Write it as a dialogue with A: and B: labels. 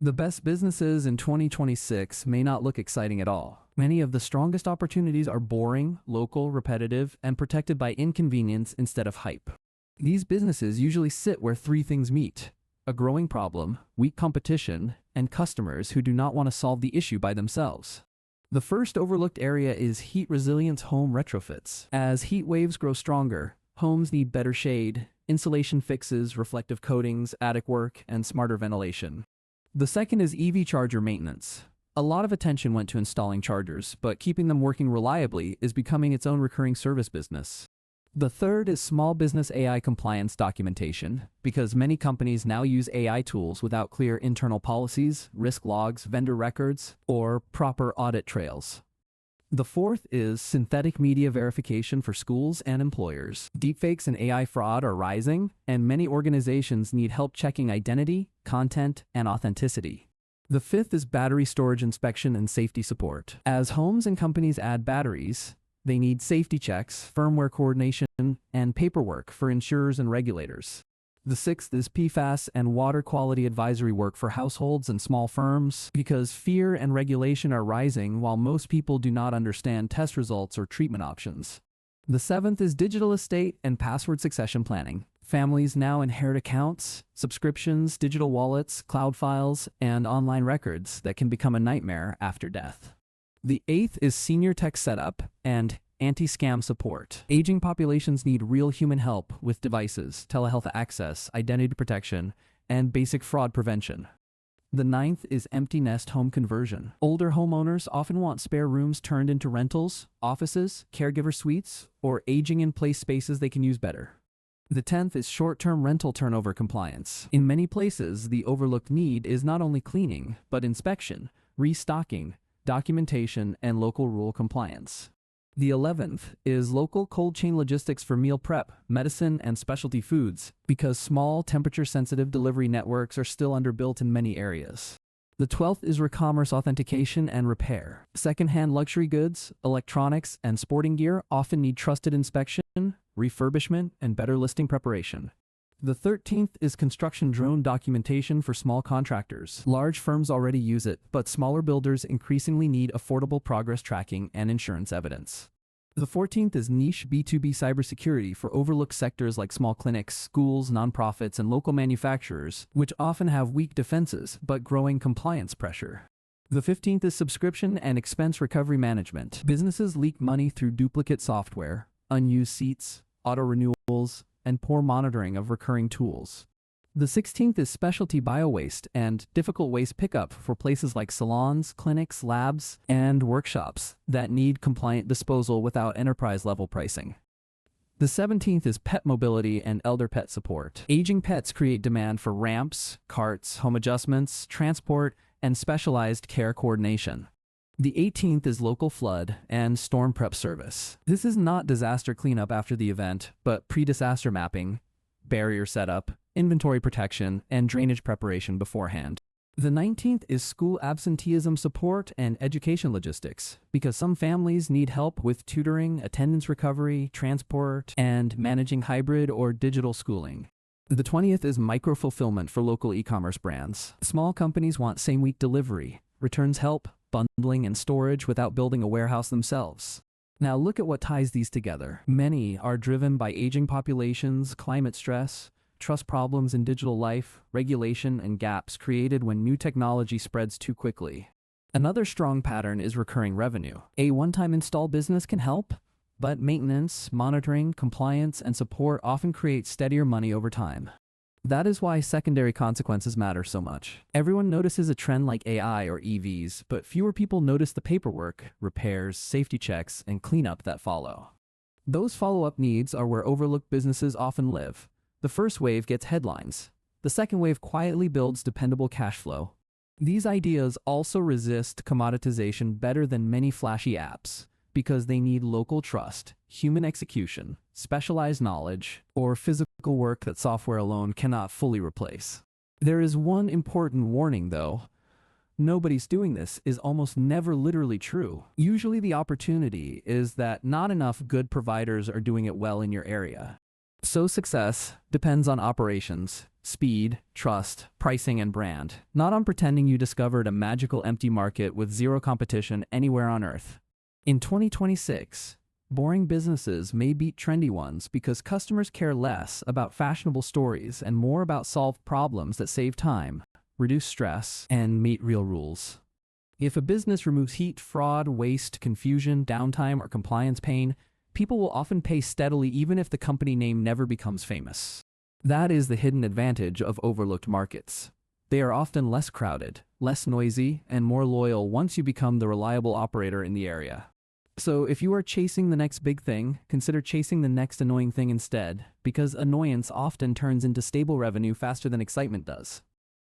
A: The best businesses in 2026 may not look exciting at all. Many of the strongest opportunities are boring, local, repetitive, and protected by inconvenience instead of hype. These businesses usually sit where three things meet: a growing problem, weak competition, and customers who do not want to solve the issue by themselves. The first overlooked area is heat resilience home retrofits. As heat waves grow stronger, homes need better shade, insulation fixes, reflective coatings, attic work, and smarter ventilation. The second is EV charger maintenance. A lot of attention went to installing chargers, but keeping them working reliably is becoming its own recurring service business. The third is small business AI compliance documentation, because many companies now use AI tools without clear internal policies, risk logs, vendor records, or proper audit trails. The fourth is synthetic media verification for schools and employers. Deepfakes and AI fraud are rising, and many organizations need help checking identity, content, and authenticity. The fifth is battery storage inspection and safety support. As homes and companies add batteries, they need safety checks, firmware coordination, and paperwork for insurers and regulators. The sixth is PFAS and water quality advisory work for households and small firms, because fear and regulation are rising while most people do not understand test results or treatment options. The seventh is digital estate and password succession planning. Families now inherit accounts, subscriptions, digital wallets, cloud files, and online records that can become a nightmare after death. The eighth is senior tech setup and anti-scam support. Aging populations need real human help with devices, telehealth access, identity protection, and basic fraud prevention. The ninth is empty nest home conversion. Older homeowners often want spare rooms turned into rentals, offices, caregiver suites, or aging-in-place spaces they can use better. The 10th is short-term rental turnover compliance. In many places, the overlooked need is not only cleaning, but inspection, restocking, documentation, and local rule compliance. The 11th is local cold chain logistics for meal prep, medicine, and specialty foods, because small, temperature-sensitive delivery networks are still underbuilt in many areas. The 12th is recommerce authentication and repair. Secondhand luxury goods, electronics, and sporting gear often need trusted inspection, refurbishment, and better listing preparation. The 13th is construction drone documentation for small contractors. Large firms already use it, but smaller builders increasingly need affordable progress tracking and insurance evidence. The 14th is niche B2B cybersecurity for overlooked sectors like small clinics, schools, nonprofits, and local manufacturers, which often have weak defenses but growing compliance pressure. The 15th is subscription and expense recovery management. Businesses leak money through duplicate software, unused seats, auto renewals, and poor monitoring of recurring tools. The 16th is specialty biowaste and difficult waste pickup for places like salons, clinics, labs, and workshops that need compliant disposal without enterprise-level pricing. The 17th is pet mobility and elder pet support. Aging pets create demand for ramps, carts, home adjustments, transport, and specialized care coordination. The 18th is local flood and storm prep service. This is not disaster cleanup after the event, but pre-disaster mapping, barrier setup, inventory protection, and drainage preparation beforehand. The 19th is school absenteeism support and education logistics, because some families need help with tutoring, attendance recovery, transport, and managing hybrid or digital schooling. The 20th is micro-fulfillment for local e-commerce brands. Small companies want same-week delivery, returns help, bundling, and storage without building a warehouse themselves. Now look at what ties these together. Many are driven by aging populations, climate stress, trust problems in digital life, regulation, and gaps created when new technology spreads too quickly. Another strong pattern is recurring revenue. A one-time install business can help, but maintenance, monitoring, compliance, and support often create steadier money over time. That is why secondary consequences matter so much. Everyone notices a trend like AI or EVs, but fewer people notice the paperwork, repairs, safety checks, and cleanup that follow. Those follow-up needs are where overlooked businesses often live. The first wave gets headlines. The second wave quietly builds dependable cash flow. These ideas also resist commoditization better than many flashy apps, because they need local trust, human execution, specialized knowledge, or physical work that software alone cannot fully replace. There is one important warning though. Nobody's doing this is almost never literally true. Usually the opportunity is that not enough good providers are doing it well in your area. So success depends on operations, speed, trust, pricing, and brand, not on pretending you discovered a magical empty market with zero competition anywhere on Earth. In 2026, boring businesses may beat trendy ones because customers care less about fashionable stories and more about solved problems that save time, reduce stress, and meet real rules. If a business removes heat, fraud, waste, confusion, downtime, or compliance pain, people will often pay steadily even if the company name never becomes famous. That is the hidden advantage of overlooked markets. They are often less crowded, less noisy, and more loyal once you become the reliable operator in the area. So if you are chasing the next big thing, consider chasing the next annoying thing instead, because annoyance often turns into stable revenue faster than excitement does.